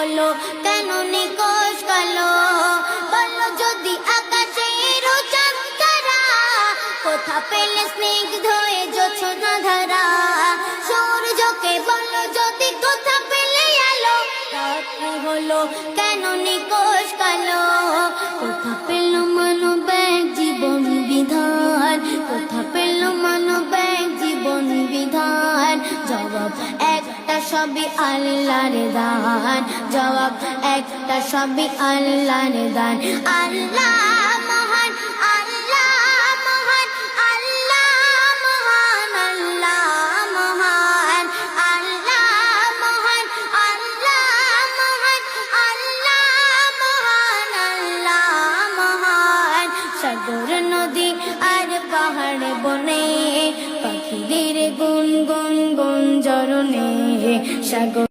হলো কেন নিকোষ কালো? বললো যদি আকাশের চাঁদ তারা, কোথা পেলে স্নিগ্ধ এ জোছনা ধারা? সূর্যকে বললো যদি কোথা পেলে আলো, রাত্রি হলো কেন নিকোষ কালো? কোথা পেল মানব এক জীবন বিধান, কোথা পেল মানব এক জীবন বিধান? জবাব একটা, সবই আল্লাহর দান। জবাব একটা, সবই আল্লাহর দান। আল্লাহ মহান, আল্লাহ মহান, আল্লাহ মহান, আল্লাহ মহান, আল্লাহ মহান, আল্লাহ মহান, আল্লাহ মহান, আল্লাহ মহান। সাগর নদী আর পাহাড় বনে, পাখিদের গুন গুন গুঞ্জরণে, সাগর